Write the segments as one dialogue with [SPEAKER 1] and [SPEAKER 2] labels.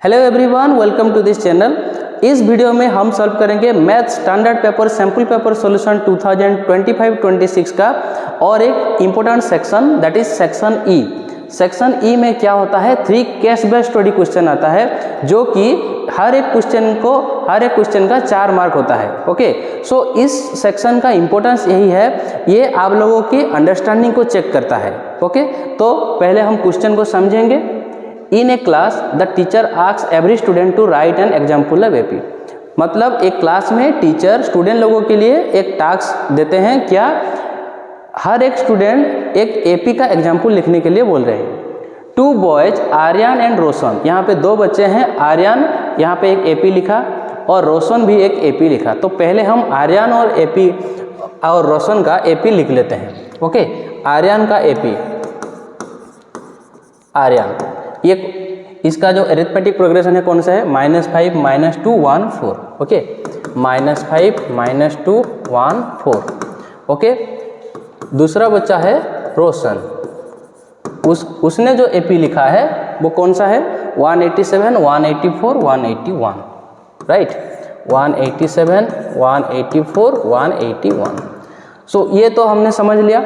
[SPEAKER 1] Hello everyone, welcome to this channel. इस video में हम सॉल्व करेंगे math standard paper sample paper solution 2025-26 का और एक important section that is section E. Section E में क्या होता है, 3 केस बेस्ड स्टडी क्वेश्चन आता है जो कि हर एक क्वेश्चन का 4 मार्क होता है। ओके, सो इस सेक्शन का इम्पोर्टेंस यही है, ये आप लोगों की अंडरस्टैंडिंग को चेक करता है। ओके, तो पहले हम क्वेश्चन को समझेंगे। In a class the teacher asks every student to write an example of AP. मतलब एक क्लास में टीचर स्टूडेंट लोगों के लिए एक टास्क देते हैं, क्या हर एक स्टूडेंट एक एपी का एग्जाम्पल लिखने के लिए बोल रहे हैं। 2 बॉयज आर्यन एंड रोशन, यहाँ पे 2 बच्चे हैं, आर्यन यहाँ पे एक एपी लिखा और रोशन भी एक एपी लिखा। तो पहले हम आर्यन और एपी और रोशन का एपी लिख लेते हैं। ओके, आर्यन का एपी, आर्यन, ये इसका जो अरिथमेटिक प्रोग्रेशन है कौन सा है, -5 -2 1 4। ओके, -5 -2 1 4। ओके, दूसरा बच्चा है रोशन, उसने जो एपी लिखा है वो कौन सा है, 187 184 181, राइट, 187 184 181। सो ये तो हमने समझ लिया।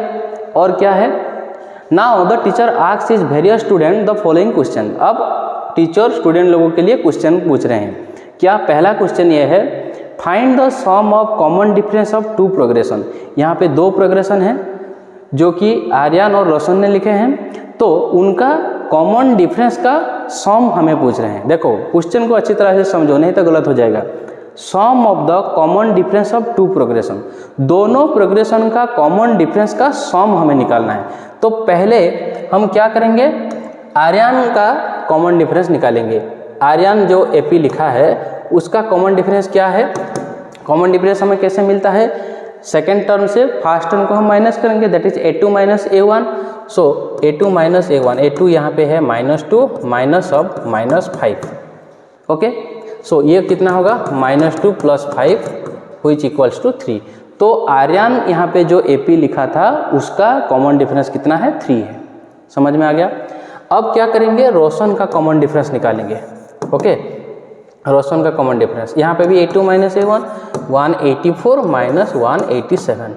[SPEAKER 1] और क्या है, now the teacher asks his various student the following question. अब टीचर स्टूडेंट लोगों के लिए क्वेश्चन पूछ रहे हैं। क्या पहला क्वेश्चन ये है, find the sum of common difference of 2 progression. यहाँ पे 2 प्रोग्रेशन हैं जो कि आर्यन और रोशन ने लिखे हैं, तो उनका कॉमन डिफरेंस का सम हमें पूछ रहे हैं। देखो क्वेश्चन को अच्छी तरह से समझो, नहीं तो गलत हो जाएगा। Sum of the common difference of 2 progression, दोनों प्रोग्रेशन का कॉमन डिफरेंस का सम हमें निकालना है। तो पहले हम क्या करेंगे, आर्यन का कॉमन डिफरेंस निकालेंगे। आर्यन जो एपी लिखा है उसका कॉमन डिफरेंस क्या है, कॉमन डिफरेंस हमें कैसे मिलता है, सेकेंड टर्म से फर्स्ट टर्म को हम माइनस करेंगे, that is a2 - a1। So a2 - a1, a2 यहाँ पे है -2 माइनस ऑफ -5। ओके, सो ये कितना होगा, -2 + 5 व्हिच इक्वल्स टू 3। तो आर्यन यहाँ पे जो एपी लिखा था उसका कॉमन डिफरेंस कितना है, 3 है। समझ में आ गया। अब क्या करेंगे, रोशन का कॉमन डिफरेंस निकालेंगे। ओके, रोशन का कॉमन डिफरेंस यहाँ पे भी a2 - a1 184 -187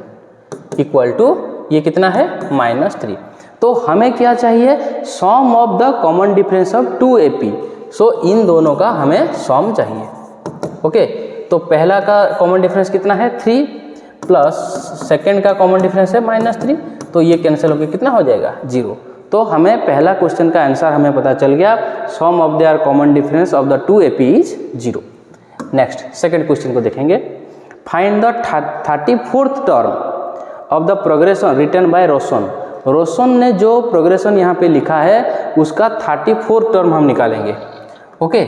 [SPEAKER 1] इक्वल टू ये कितना है, -3। तो हमें क्या चाहिए, sum of the common difference of 2 AP. So इन दोनों का हमें सम चाहिए। ओके, तो पहला का कॉमन डिफरेंस कितना है, 3 प्लस सेकेंड का कॉमन डिफरेंस है -3, तो ये कैंसिल होकर कितना हो जाएगा, 0। तो हमें पहला क्वेश्चन का आंसर हमें पता चल गया, sum of their common difference of the 2 AP is 0। Next second question को देखेंगे। Find the 34th term of the progression written by Roshan. Roshan ने जो प्रोग्रेशन यहाँ पे लिखा है उसका 34th टर्म हम निकालेंगे। ओके,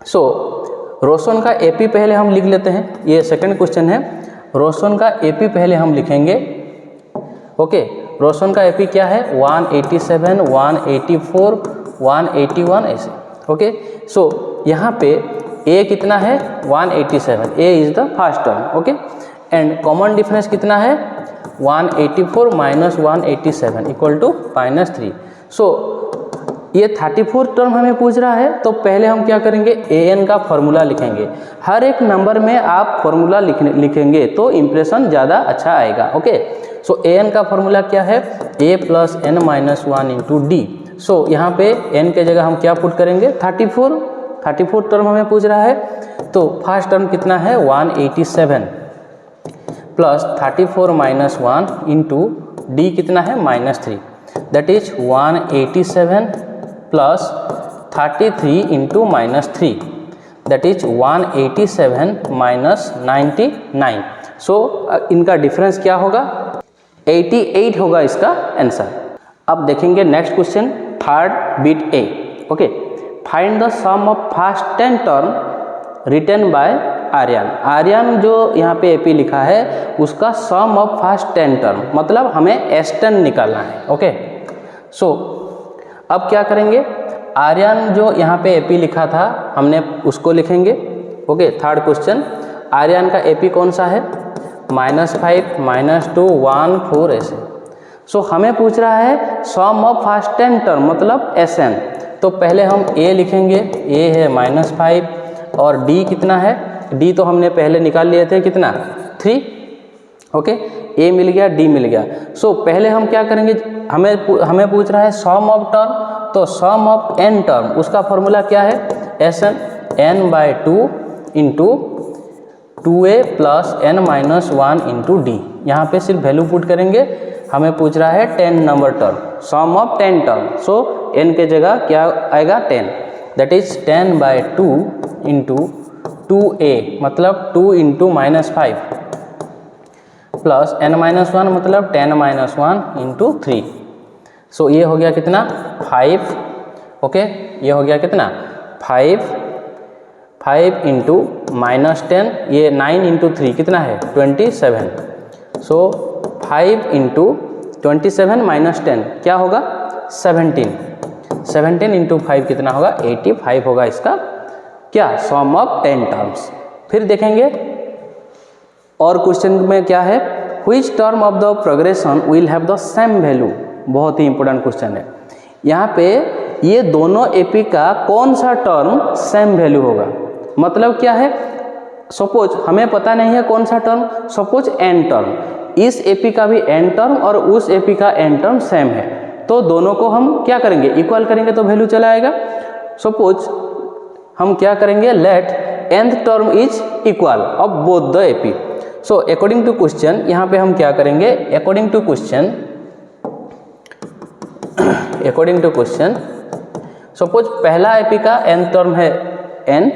[SPEAKER 1] सो रोशन का एपी पहले हम लिख लेते हैं, ये सेकेंड क्वेश्चन है। रोशन का एपी पहले हम लिखेंगे। ओके, रोशन का एपी क्या है, 187 184 181 ऐसे। ओके, सो यहाँ पे ए कितना है, 187, A is the first term. Okay, and common difference कितना है, 184 -187 इक्वल टू -3। सो ये 34th टर्म हमें पूछ रहा है, तो पहले हम क्या करेंगे, an का फॉर्मूला लिखेंगे। हर एक नंबर में आप फॉर्मूला लिखेंगे तो इम्प्रेशन ज़्यादा अच्छा आएगा। ओके, सो an का फॉर्मूला क्या है, a + n - 1 × d। सो यहाँ पे n के जगह हम क्या पुट करेंगे, 34th टर्म हमें पूछ रहा है, तो फर्स्ट टर्म कितना है, 187 प्लस 34 - 1 × d कितना है, -3, that is 187 plus 33 × -3, that is 187 - 99। सो इनका डिफरेंस क्या होगा, 88 होगा इसका आंसर। अब देखेंगे next question, third bit A. Okay, find the sum of first 10 term written by Aryan. Aryan जो यहाँ पे एपी लिखा है उसका सम ऑफ फर्स्ट 10 टर्म, मतलब हमें S10 निकालना है। ओके, सो अब क्या करेंगे, आर्यन जो यहाँ पे एपी लिखा था हमने उसको लिखेंगे। ओके, थर्ड क्वेश्चन, आर्यन का एपी कौन सा है, -5 -2 1 4 ऐसे। सो हमें पूछ रहा है सम ऑफ फर्स्ट 10 टर्म मतलब SN। तो पहले हम a लिखेंगे, a है -5 और d कितना है, d तो हमने पहले निकाल लिए थे कितना 3, ओके, a मिल गया, d मिल गया। सो पहले हम क्या करेंगे, हमें पूछ रहा है सम ऑफ टर्म, तो सम ऑफ n टर्म उसका फॉर्मूला क्या है, Sn n/2 into 2a plus n-1 into D. यहाँ पे सिर्फ वैल्यू पुट करेंगे, हमें पूछ रहा है 10 number term, sum of 10 term, so n के जगह क्या आएगा 10, दैट इज 10/2 इंटू 2a मतलब 2 इंटू -5 प्लस n-1 मतलब 10-1 इंटू 3। सो ये हो गया कितना 5, ओके, ये हो गया कितना 5 इंटू -10, ये 9 इंटू 3 कितना है 27। सो 5 इंटू 27 माइनस 10 क्या होगा 17 इंटू 5 कितना होगा 85 होगा इसका क्या सम ऑफ 10 टर्म्स। फिर देखेंगे और क्वेश्चन में क्या है, which term of the progression will have the same value. बहुत ही इंपॉर्टेंट क्वेश्चन है। यहाँ पे ये दोनों एपी का कौन सा टर्म सेम वैल्यू होगा, मतलब क्या है, सपोज हमें पता नहीं है कौन सा टर्म, सपोज n टर्म, इस एपी का भी n टर्म और उस एपी का n टर्म सेम है, तो दोनों को हम क्या करेंगे इक्वल करेंगे तो वैल्यू चला आएगा। सपोज हम क्या करेंगे, let nth term is equal of both the AP. So according to question यहाँ पे हम क्या करेंगे, अकॉर्डिंग टू क्वेश्चन सपोज पहला एपी का n टर्म है an,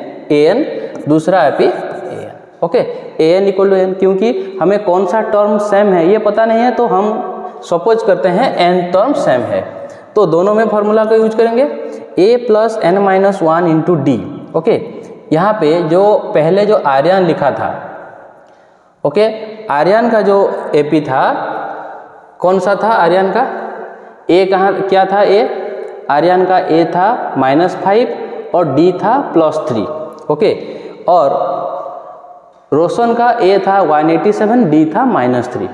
[SPEAKER 1] दूसरा AP an, okay, an equal to n, क्योंकि हमें कौन सा टर्म सेम है ये पता नहीं है, तो हम सपोज करते हैं n टर्म सेम है, तो दोनों में फॉर्मूला को यूज करेंगे a plus n-1 into D. Okay, यहाँ पे जो पहले जो आर्यन लिखा था, ओके, आर्यन का जो एपी था कौन सा था, आर्यन का a कहाँ क्या था, a आर्यन का a था -5 और d था +3, ओके, और रोशन का a था 187, d था -3,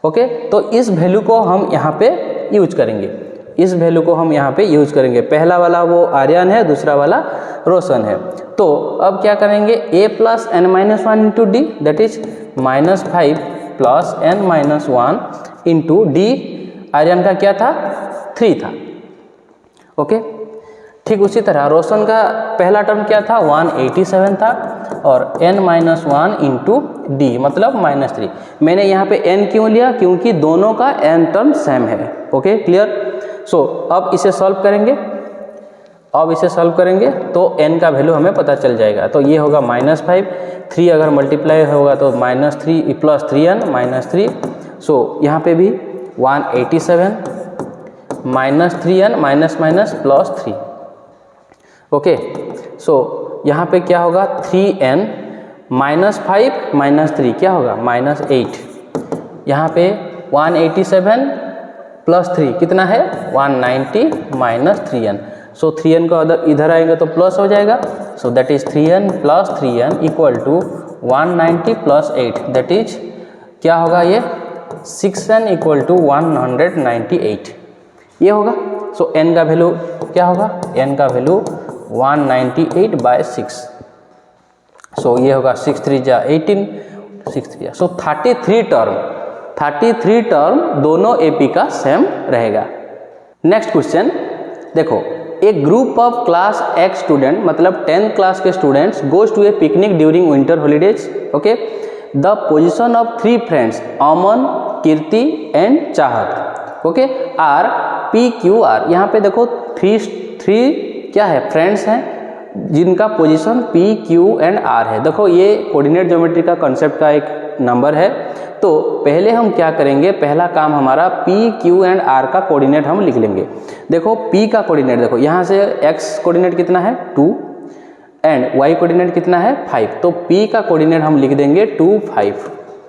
[SPEAKER 1] ओके। तो इस वैल्यू को हम यहाँ पे यूज करेंगे, इस वैल्यू को हम यहाँ पे यूज करेंगे, पहला वाला वो आर्यन है, दूसरा वाला रोशन है। तो अब क्या करेंगे, a plus n-1 into D, that is -5 plus n-1 into D, Aryan का क्या था 3 था, ओके। ठीक उसी तरह रोशन का पहला टर्म क्या था 187 था और n-1 इंटू डी मतलब -3। मैंने यहाँ पे n क्यों लिया, क्योंकि दोनों का n टर्म सेम है, ओके, क्लियर। सो अब इसे सॉल्व करेंगे, तो n का वैल्यू हमें पता चल जाएगा। तो ये होगा -5, 3 अगर मल्टीप्लाई होगा तो -3 प्लस 3n -3। सो यहाँ पे भी 187 -3n minus plus 3, okay. So यहाँ पे क्या होगा 3n -5 -3 क्या होगा -8। यहाँ पे 187 प्लस 3 कितना है 190 -3n। सो 3n को इधर आएंगे तो प्लस हो जाएगा, so that is 3n plus 3n equal to 190 plus 8, that is क्या होगा ये 6n इक्वल टू 198 ये होगा। सो n का वैल्यू क्या होगा, n का वैल्यू 198/6। सो ये होगा 6 3 जा 18, 6 3 जा, सो 33 टर्म दोनों एपी का सेम रहेगा। नेक्स्ट क्वेश्चन देखो, एक group of class x student मतलब 10th क्लास के students goes to a picnic during winter holidays, okay. The position of 3 friends Aman, Kirti and Chahat, okay, are P Q R. यहाँ पे देखो 3 क्या है फ्रेंड्स हैं जिनका position P, Q and R है। देखो ये कोऑर्डिनेट ज्योमेट्री का कॉन्सेप्ट का एक नंबर है। तो पहले हम क्या करेंगे, पहला काम हमारा P, Q एंड R का कोऑर्डिनेट हम लिख लेंगे। देखो P का कोऑर्डिनेट देखो, यहाँ से X कोऑर्डिनेट कितना है 2 एंड Y कोऑर्डिनेट कितना है 5, तो P का कोऑर्डिनेट हम लिख देंगे 2 5,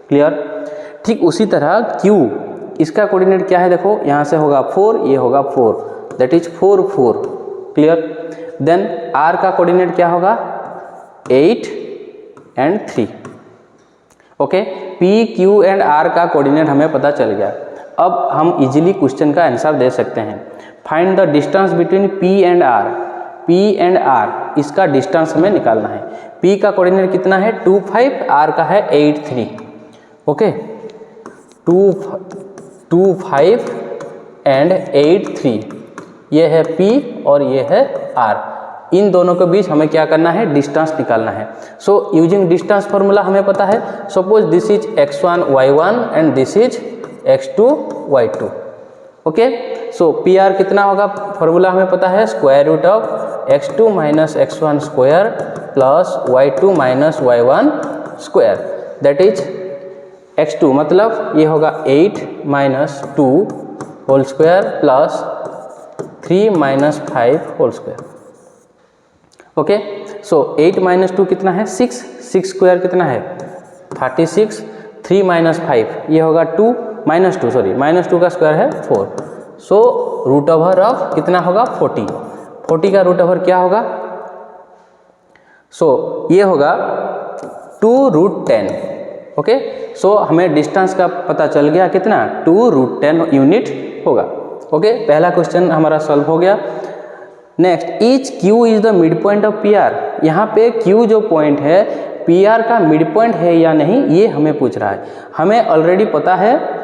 [SPEAKER 1] क्लियर। ठीक उसी तरह Q, इसका कोऑर्डिनेट क्या है देखो, यहाँ से होगा 4, ये होगा 4, that is 4 4, clear. Then R का कोऑर्डिनेट क्या होगा 8 and 3, okay. P, Q and R का कोऑर्डिनेट हमें पता चल गया। अब हम इजीली क्वेश्चन का आंसर दे सकते हैं। Find the distance between P and R। P and R इसका डिस्टेंस हमें निकालना है। P का कोऑर्डिनेट कितना है 2 5, R का है 8 3। ओके 2 5 एंड 8 3, ये है P और ये है R। इन दोनों के बीच हमें क्या करना है, डिस्टेंस निकालना है। सो यूजिंग डिस्टेंस फॉर्मूला हमें पता है, suppose this is x1 y1 and this is x2 y2। Okay so PR कितना होगा, फॉर्मूला हमें पता है, square root of x2 minus x1 square plus y2 minus y1 square, that is x2 मतलब ये होगा 8 minus 2 whole square plus 3 minus 5 whole square. Okay so 8 minus 2 कितना है 6, 6 स्क्वायर कितना है 36, 3 माइनस 5 ये होगा 2 माइनस 2 सॉरी माइनस 2 का स्क्वायर है 4। सो रूट ओवर ऑफ कितना होगा 40, 40 का रूट ओवर क्या होगा, सो ये होगा 2 रूट 10। ओके सो हमें डिस्टेंस का पता चल गया कितना 2 रूट 10 यूनिट होगा। ओके पहला क्वेश्चन हमारा सॉल्व हो गया। Next, each Q is the mid point of PR। यहाँ पे Q जो पॉइंट है PR का मिड पॉइंट है या नहीं ये हमें पूछ रहा है। हमें ऑलरेडी पता है,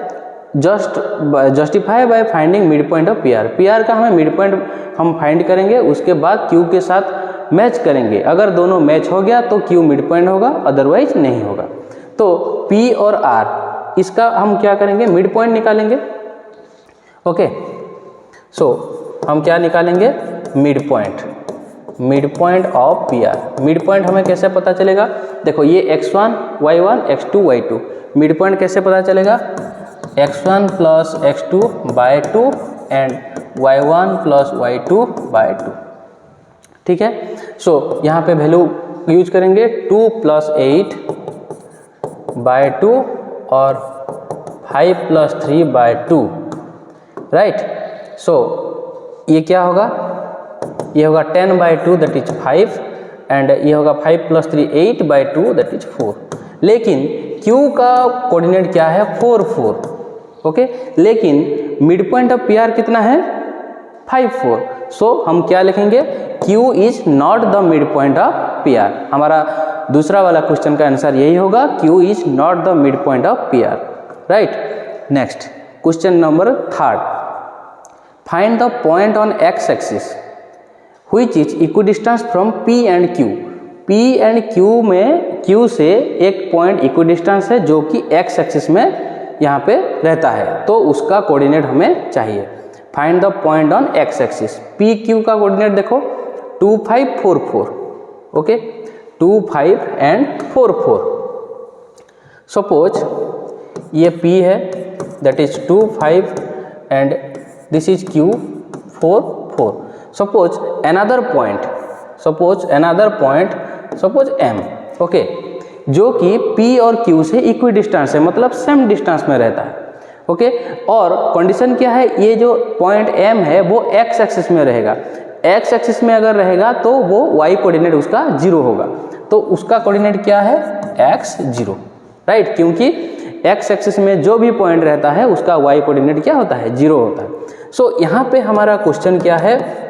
[SPEAKER 1] justify by finding mid point of PR। PR का हमें मिड पॉइंट हम फाइंड करेंगे, उसके बाद Q के साथ मैच करेंगे। अगर दोनों मैच हो गया तो Q मिड पॉइंट होगा, अदरवाइज नहीं होगा। तो P और R इसका हम क्या करेंगे, मिड पॉइंट निकालेंगे। ओके सो हम क्या निकालेंगे, mid point of PR। Mid point हमें कैसे पता चलेगा, देखो ये x1 y1 x2 y2, mid point कैसे पता चलेगा, x1 plus x2 by 2 and y1 plus y2 by 2। ठीक है सो यहाँ पे वैल्यू यूज करेंगे 2 प्लस 8 बाय 2 और 5 प्लस 3 बाय 2, राइट। सो ये क्या होगा, ये होगा 10 बाई 2 दैट इज 5 एंड ये होगा 5 प्लस 3 8 बाई 2 दैट इज 4। लेकिन Q का कोऑर्डिनेट क्या है 4 4। ओके लेकिन मिड पॉइंट ऑफ PR कितना है 5 4। सो हम क्या लिखेंगे, Q is not the mid point of PR। हमारा दूसरा वाला क्वेश्चन का आंसर यही होगा, Q is not the mid point of PR, right. Next question number 3, find the point on x axis which is equidistant from P and Q। P and Q में Q से एक point equidistance है जो कि x axis में यहाँ पे रहता है, तो उसका कोऑर्डिनेट हमें चाहिए। Find the point on x axis. P Q का कोऑर्डिनेट देखो 2 5 4 4। Okay 2 5 and 4 4। सपोज ये P है that is 2 5 and this is Q 4 4। Suppose another point suppose M, okay जो कि P और Q से इक्वी डिस्टेंस है, मतलब सेम डिस्टेंस में रहता है। ओके और कंडीशन क्या है, ये जो पॉइंट M है वो x एक्सिस में रहेगा। x एक्सिस में अगर रहेगा तो वो y कोऑर्डिनेट उसका 0 होगा, तो उसका कोऑर्डिनेट क्या है x 0, राइट। क्योंकि x एक्सिस में जो भी पॉइंट रहता है उसका y कोऑर्डिनेट क्या होता है 0 होता है। सो यहाँ पे हमारा क्वेश्चन क्या है,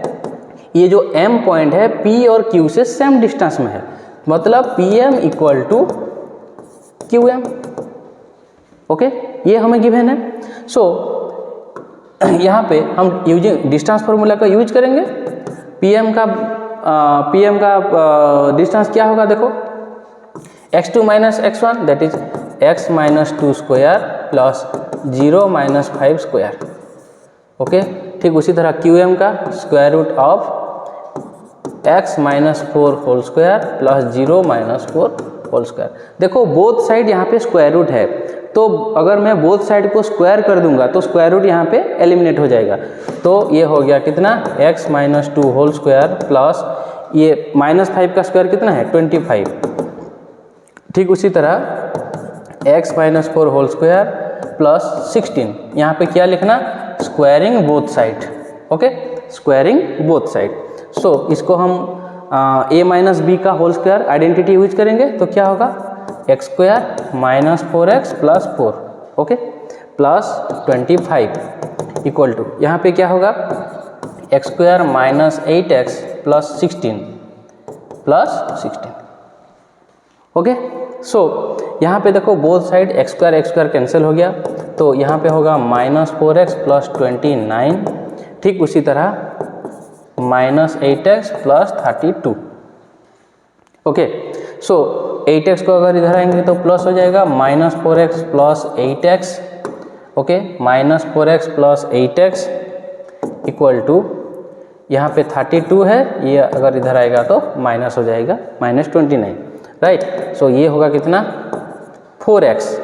[SPEAKER 1] ये जो M पॉइंट है P और Q से सेम डिस्टेंस में है, मतलब PM equal to QM। Okay ये हमें गिवन है। सो यहाँ पे हम यूजिंग डिस्टेंस फार्मूला का यूज करेंगे। PM का डिस्टेंस क्या होगा, देखो x2 minus x1 that is x minus 2 square plus 0 minus 5 square. Okay ठीक उसी तरह QM का square root of x minus 4 whole square plus 0 minus 4 whole square. देखो बोथ साइड यहाँ पे स्क्वायर रूट है, तो अगर मैं बोथ साइड को स्क्वायर कर दूंगा तो स्क्वायर रूट यहाँ पे एलिमिनेट हो जाएगा। तो ये हो गया कितना x minus 2 whole square plus ये माइनस 5 का स्क्वायर कितना है 25। ठीक उसी तरह x minus 4 whole square plus 16, यहाँ पे क्या लिखना squaring both side. Okay squaring both side. So इसको हम a माइनस बी का होल स्क्वायर आइडेंटिटी यूज करेंगे तो क्या होगा x square minus 4x plus 4। Okay plus 25 equal to, यहाँ पे क्या होगा, X square minus 8x plus 16 plus 16। Okay, so यहाँ पे देखो both side X square cancel हो गया, तो यहाँ पे होगा माइनस 4x प्लस 29, ठीक उसी तरह माइनस 8x प्लस 32। ओके, सो 8x को अगर इधर आएंगे तो प्लस हो जाएगा minus 4x plus 8x। Okay, minus 4x plus 8x equal to, यहाँ पे 32 है, ये अगर इधर आएगा तो माइनस हो जाएगा माइनस 29, राइट। सो ये होगा कितना, 4x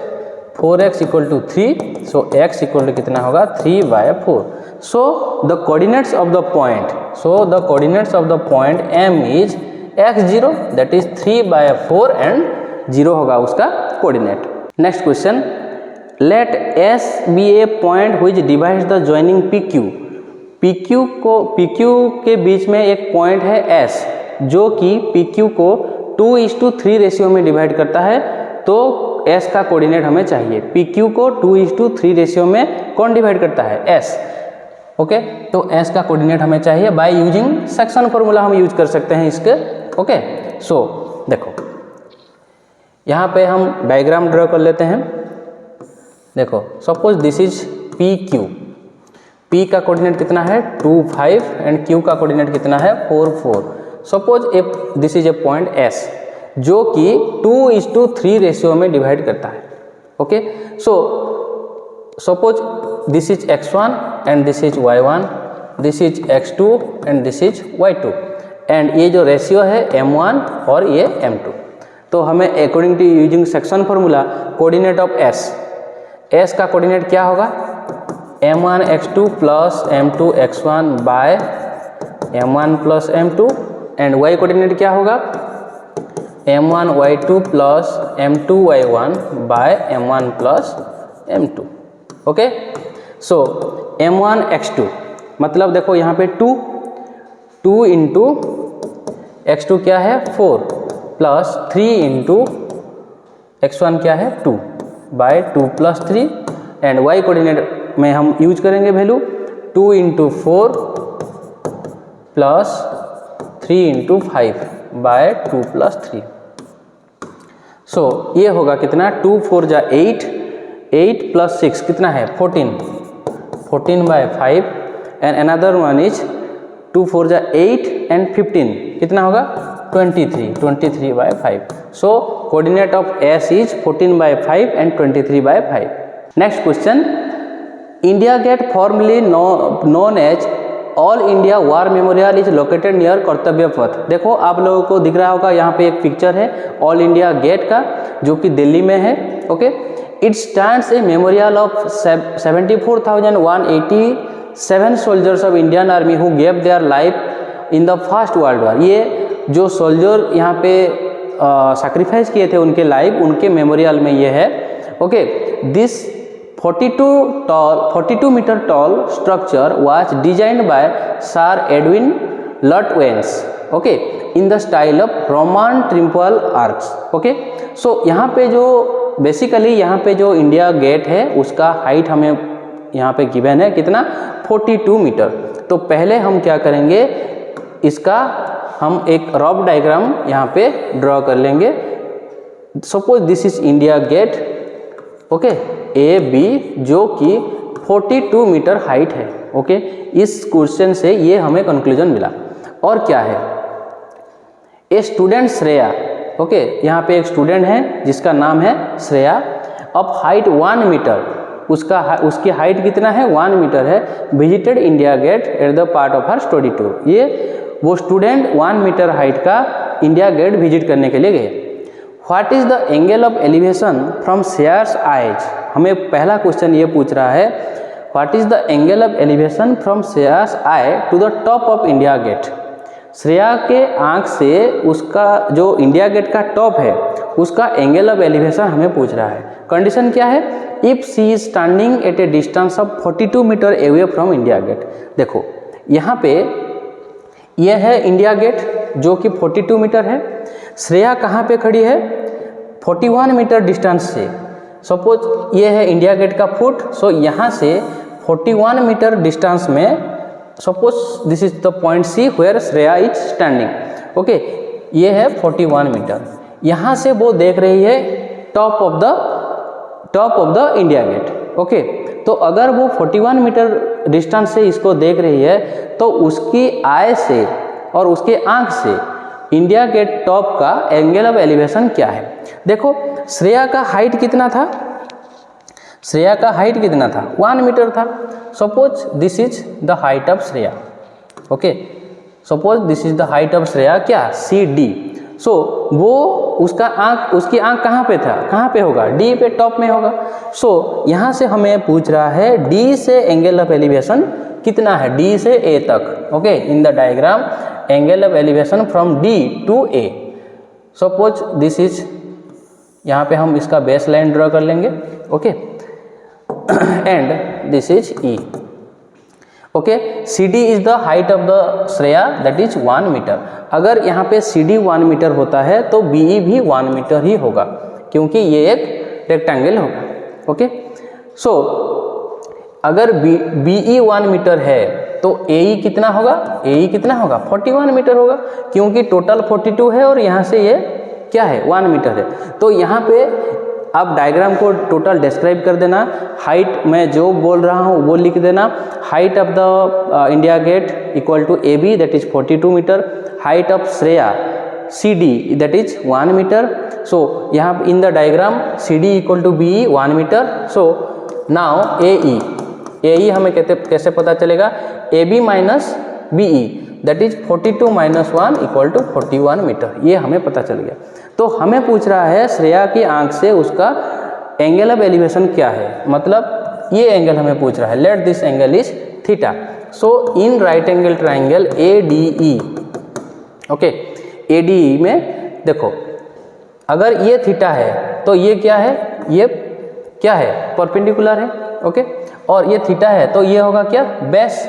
[SPEAKER 1] equal to 3, so x equal to कितना होगा 3/4। So the coordinates of the point m is x0 that is 3/4 and 0 होगा उसका coordinate. Next question, let S be a point which divides the joining PQ के बीच में एक point है S जो कि PQ को 2:3 रेशियो में डिवाइड करता है, तो S का कोऑर्डिनेट हमें चाहिए। PQ को 2:3 रेशियो में कौन डिवाइड करता है, S। ओके, तो S का कोऑर्डिनेट हमें चाहिए, बाय यूजिंग सेक्शन फॉर्मूला हम यूज कर सकते हैं इसके। ओके, सो देखो यहाँ पे हम डायग्राम ड्रॉ कर लेते हैं। देखो suppose this is PQ, P का कोऑर्डिनेट कितना है 2, 5 एंड Q का कोऑर्डिनेट कितना है 4, 4। Suppose this is a point S जो कि 2:3 रेशियो में डिवाइड करता है। Okay, so suppose this is x1 and this is y1, this is x2 and this is y2, and ये जो रेशियो है m1 और ये m2। तो हमें according to using section formula coordinate of S का कोऑर्डिनेट क्या होगा, m1 x2 plus m2 x1 by m1 plus m2, and y coordinate क्या होगा, m1 y2 plus m2 y1 by m1 plus m2। Okay, so m1 x2 मतलब देखो यहाँ पे 2 into x2 क्या है 4 प्लस 3 इंटू x1 क्या है 2 by 2 plus 3, and y coordinate में हम यूज करेंगे value 2 into 4 plus 3 into 5 by 2 plus 3। So ये होगा कितना 2 4 जा 8, 8 प्लस 6 कितना है 14 by 5, and another one is 2 4 जा 8 एंड 15 कितना होगा 23 by 5। So coordinate of S is 14 by 5 and 23 by 5। Next question, India Gate formerly known as All India War Memorial is located near Kartavya Path. देखो आप लोगों को दिख रहा होगा यहाँ पे एक पिक्चर है ऑल इंडिया गेट का जो कि दिल्ली में है। Okay, it stands A memorial of 74,187 soldiers of Indian army who gave their life in the first world war. ये जो सोल्जर यहाँ पे सैक्रिफाइस किए थे उनके लाइफ, उनके मेमोरियल में ये है। Okay, this 42 metre tall structure was designed by sir Edwin Lutyens, okay, in the style of Roman triumphal arches. Okay, so यहाँ पे जो बेसिकली यहाँ पे जो इंडिया गेट है उसका हाइट हमें यहाँ पे गिवन है कितना 42 मीटर। तो पहले हम क्या करेंगे, इसका हम एक रफ डायग्राम यहाँ पे ड्रॉ कर लेंगे। Suppose this is India Gate, okay, A B जो कि 42 मीटर हाइट है। ओके, इस क्वेश्चन से ये हमें कंक्लूजन मिला। और क्या है, ए स्टूडेंट श्रेया, ओके, यहाँ पे एक स्टूडेंट है जिसका नाम है श्रेया, अब हाइट 1 मीटर, उसकी हाइट कितना है 1 मीटर है, visited India Gate at the part of her study tour. ये वो स्टूडेंट 1 मीटर हाइट का इंडिया गेट विजिट करने के लिए गए। What is the angle of elevation from Shreya's eyes. हमें पहला क्वेश्चन ये पूछ रहा है what is the angle of elevation from Shreya's eye to the top of India Gate. Shreya के आंख से उसका जो इंडिया गेट का टॉप है उसका एंगल ऑफ एलिवेशन हमें पूछ रहा है। कंडीशन क्या है, if she is standing at a distance of 42 metre away from India Gate. देखो यहाँ पे यह है इंडिया गेट जो कि 42 मीटर है, श्रेया कहाँ पे खड़ी है 41 मीटर डिस्टेंस से, सपोज ये है इंडिया गेट का फुट, सो यहाँ से 41 मीटर डिस्टेंस में suppose this is the point C where Shreya is standing. Okay, ये है 41 मीटर। यहाँ से वो देख रही है top of the India Gate. Okay, तो अगर वो 41 मीटर डिस्टेंस से इसको देख रही है तो उसकी आई से और उसके आंख से इंडिया गेट टॉप का एंगल ऑफ एलिवेशन क्या है। देखो श्रेया का हाइट कितना था, श्रेया का हाइट कितना था 1 मीटर था। Suppose this is the height of Shreya. Okay, suppose this is the height of Shreya क्या सी डी। सो वो उसकी आंख कहाँ पे था, कहाँ पे होगा, डी पे टॉप में होगा। सो यहाँ से हमें पूछ रहा है डी से एंगल ऑफ एलिवेशन कितना है, डी से ए तक। Okay, in the diagram angle of elevation from D to A. Suppose this is, यहाँ पे हम इसका बेस लाइन ड्रॉ कर लेंगे। Okay, and this is E. Okay, C D is the height of the Shreya that is 1 metre. अगर यहाँ पे C D 1 metre होता है तो बी ई भी 1 मीटर ही होगा, क्योंकि ये एक रेक्टेंगल होगा। ओके, सो अगर बी ई 1 मीटर है तो ए ई कितना होगा, ए ई कितना होगा 41 मीटर होगा, क्योंकि टोटल 42 है और यहाँ से ये क्या है 1 मीटर है। तो यहाँ पे आप डायग्राम को टोटल डिस्क्राइब कर देना। हाइट मैं जो बोल रहा हूँ वो लिख देना। Height of the India gate equal to A B that is 42 metre. Height of Shreya C D that is 1 metre. So यहाँ in the diagram C D equal to B E 1 metre. So now A E हमें कैसे पता चलेगा, A B minus B E that is 42 minus 1 equal to 41 metre, ये हमें पता चल गया। तो हमें पूछ रहा है श्रेया की आंख से उसका एंगल ऑफ एलिवेशन क्या है, मतलब ये एंगल हमें पूछ रहा है। Let this angle is theta. So in right angle triangle A D E, okay, A D E में देखो अगर ये थीटा है तो ये क्या है, ये क्या है परपेंडिकुलर है। ओके, और ये थीटा है तो ये होगा क्या बेस,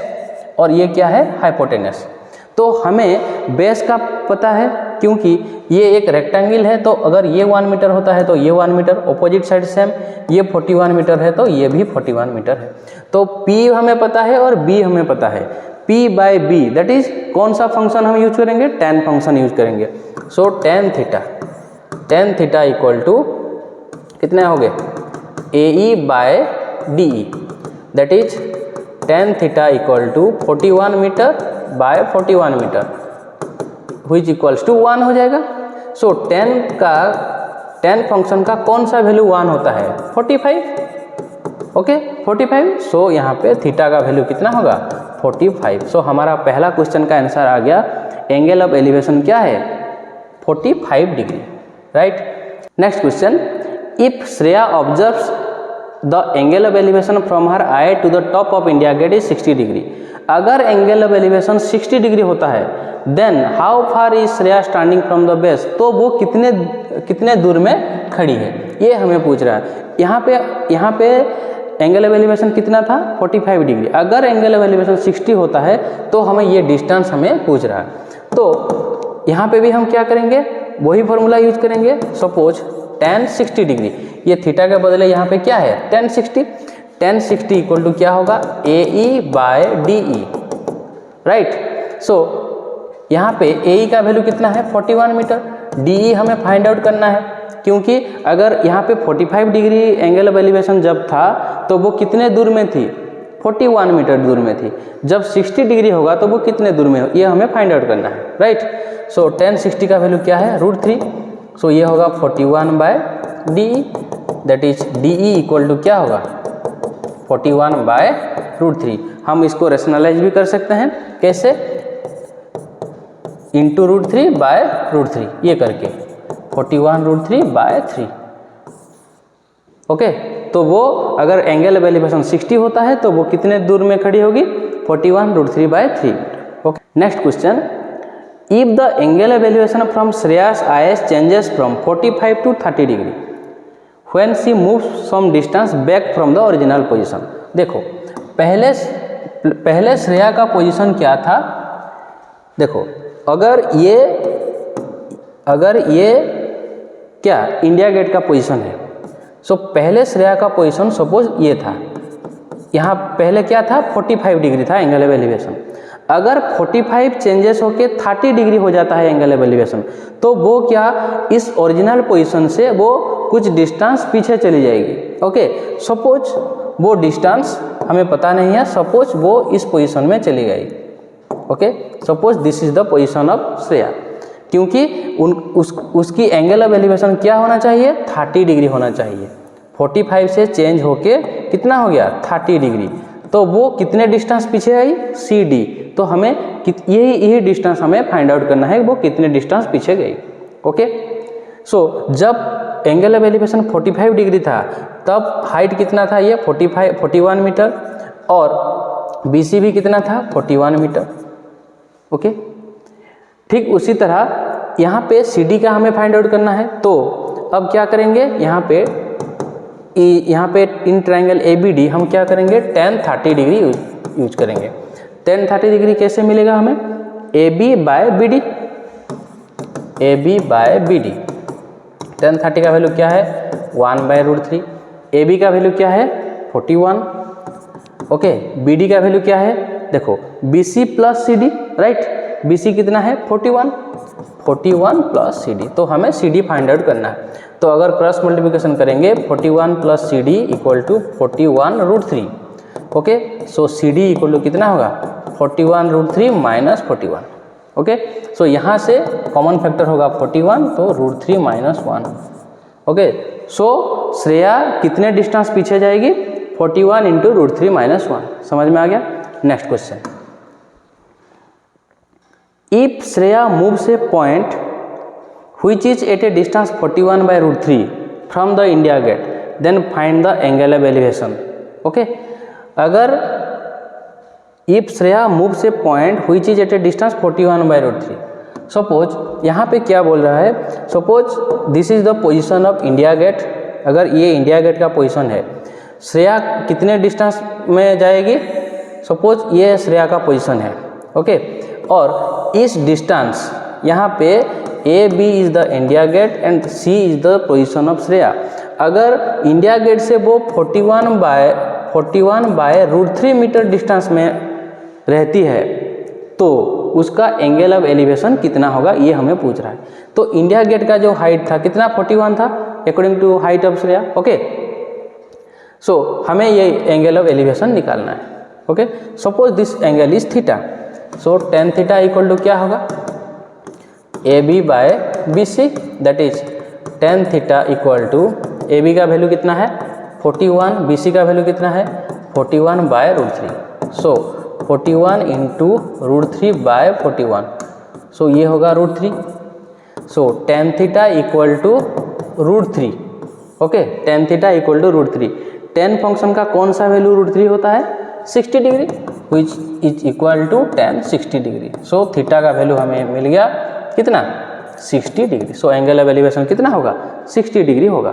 [SPEAKER 1] और ये क्या है हाइपोटेनस। तो हमें बेस का पता है क्योंकि ये एक रेक्टेंगल है, तो अगर ये 1 मीटर होता है तो ये 1 मीटर, ऑपोजिट साइड सेम, ये 41 मीटर है तो ये भी 41 मीटर है। तो P हमें पता है और B हमें पता है। P by B that is कौन सा फंक्शन हम यूज करेंगे, tan फंक्शन यूज करेंगे। So tan theta equal to कितने हो गए A E by D E that is tan theta equal to 41 metre by 41 metre which equals to 1 हो जाएगा। सो tan फंक्शन का कौन सा वैल्यू 1 होता है 45। ओके 45। सो यहाँ पे थीटा का वैल्यू कितना होगा 45। सो हमारा पहला क्वेश्चन का आंसर आ गया, एंगल ऑफ एलिवेशन क्या है 45 degree, right. Next question, if Shreya observes the angle of elevation from her eye to the top of India Gate is 60 degree. अगर एंगल ऑफ एलिवेशन 60 डिग्री होता है then how far is Shreya standing from the base, तो वो कितने दूर में खड़ी है, ये हमें पूछ रहा है। यहाँ पे एंगल ऑफ एलिवेशन कितना था 45 डिग्री। अगर एंगल ऑफ एलिवेशन 60 होता है तो हमें ये डिस्टेंस हमें पूछ रहा है। तो यहाँ पे भी हम क्या करेंगे, वही फॉर्मूला यूज करेंगे। सपोज tan 60 डिग्री, ये थीटा के बदले यहाँ पे क्या है tan 60 इक्वल टू क्या होगा A E by D E, right. So यहाँ पे ए ई का वैल्यू कितना है 41 मीटर, डी ई हमें फाइंड आउट करना है, क्योंकि अगर यहाँ पे 45 डिग्री एंगल ऑफ एलिवेशन जब था तो वो कितने दूर में थी 41 मीटर दूर में थी। जब 60 डिग्री होगा तो वो कितने दूर में हो, ये हमें फाइंड आउट करना है, राइट। सो tan 60 का वैल्यू क्या है √3। सो ये होगा 41 by D E that is D E equal to क्या होगा 41 बाय √3। हम इसको रेशनलाइज भी कर सकते हैं, कैसे, इंटू √3 बाय √3 ये करके 41 √3 बाय 3। ओके, तो वो अगर एंगल ऑफ एलिवेशन 60 होता है तो वो कितने दूर में खड़ी होगी 41 √3 by 3। Okay, next question, if the angle of elevation from Shreya's eyes changes from 45 to 30 degree when she moves some distance back from the original position। देखो पहले श्रेया का पोजीशन क्या था, देखो अगर ये क्या इंडिया गेट का पोजीशन है सो पहले श्रेया का पोजीशन सपोज ये था, यहाँ पहले क्या था 45 डिग्री था एंगल ऑफ एलिवेशन। अगर 45 चेंजेस होके 30 डिग्री हो जाता है एंगल ऑफ एलिवेशन, तो वो क्या इस ओरिजिनल पोजीशन से वो कुछ डिस्टेंस पीछे चली जाएगी। ओके, सपोज वो डिस्टेंस हमें पता नहीं है, सपोज वो इस पोजीशन में चली गई। Okay, suppose this is the position of Shreya, क्योंकि उसकी एंगल ऑफ एलिवेशन क्या होना चाहिए 30 डिग्री होना चाहिए। 45 से चेंज होके कितना हो गया 30 डिग्री, तो वो कितने डिस्टेंस पीछे आई CD। तो हमें यही डिस्टेंस हमें फाइंड आउट करना है वो कितने डिस्टेंस पीछे गई। ओके, सो जब एंगल ऑफ एलिवेशन 45 डिग्री था तब हाइट कितना था ये 41 मीटर और BC भी कितना था 41 मीटर। ओके, ठीक उसी तरह यहाँ पे CD का हमें फाइंड आउट करना है। तो अब क्या करेंगे, यहाँ पे इन ट्रायंगल ABD हम क्या करेंगे tan 30 डिग्री यूज करेंगे। tan 30 डिग्री कैसे मिलेगा हमें, AB by BD, AB by BD। tan 30 का वैल्यू क्या है 1/√3, AB का वैल्यू क्या है 41। ओके, BD का वैल्यू क्या है, देखो BC plus CD, right, BC कितना है 41 प्लस CD, तो हमें CD फाइंड आउट करना है। तो अगर क्रॉस मल्टीप्लिकेशन करेंगे 41 plus CD equal to 41√3। Okay, so CD equal to कितना होगा 41√3 माइनस 41। ओके, सो यहाँ से कॉमन फैक्टर होगा 41, तो √3 माइनस 1। ओके, सो श्रेया कितने डिस्टेंस पीछे जाएगी 41 इंटू √3 माइनस 1। समझ में आ गया। Next question, if Shreya moves A point which is at a distance 41/√3 from the India gate, then find the angle of elevation. Okay, अगर if Shreya moves a point which is at a distance 41/√3, suppose यहाँ पे क्या बोल रहा है, suppose this is the position of India Gate. अगर ये India Gate का पोजीशन है, श्रेया कितने डिस्टेंस में जाएगी, सपोज ये श्रेया का पोजीशन है। ओके, और इस डिस्टेंस यहाँ पे AB is the India Gate and C is the position of Shreya. अगर इंडिया गेट से वो 41/√3 मीटर डिस्टेंस में रहती है तो उसका एंगल ऑफ एलिवेशन कितना होगा, ये हमें पूछ रहा है। तो इंडिया गेट का जो हाइट था कितना 41 था according to height of Shreya. Okay, so हमें ये एंगल ऑफ एलिवेशन निकालना है। Okay, suppose this angle is theta, so tan theta equal to क्या होगा AB by BC, that is tan theta equal to AB का वैल्यू कितना है 41, BC का वैल्यू कितना है 41/√3, सो 41 इंटू √3 बाय 41, सो ये होगा √3। So tan theta equal to √3। Okay, tan theta equal to √3। tan function का कौन सा वैल्यू √3 होता है 60 degree, which is equal to tan 60 degree. So theta का वैल्यू हमें मिल गया कितना 60 degree. So angle of elevation कितना होगा 60 डिग्री होगा।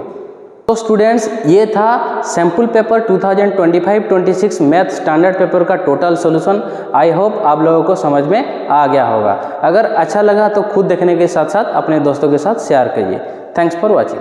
[SPEAKER 1] तो स्टूडेंट्स, ये था sample paper 2025-26 math standard paper का टोटल सॉल्यूशन। आई होप आप लोगों को समझ में आ गया होगा। अगर अच्छा लगा तो खुद देखने के साथ साथ अपने दोस्तों के साथ शेयर करिए। Thanks for watching.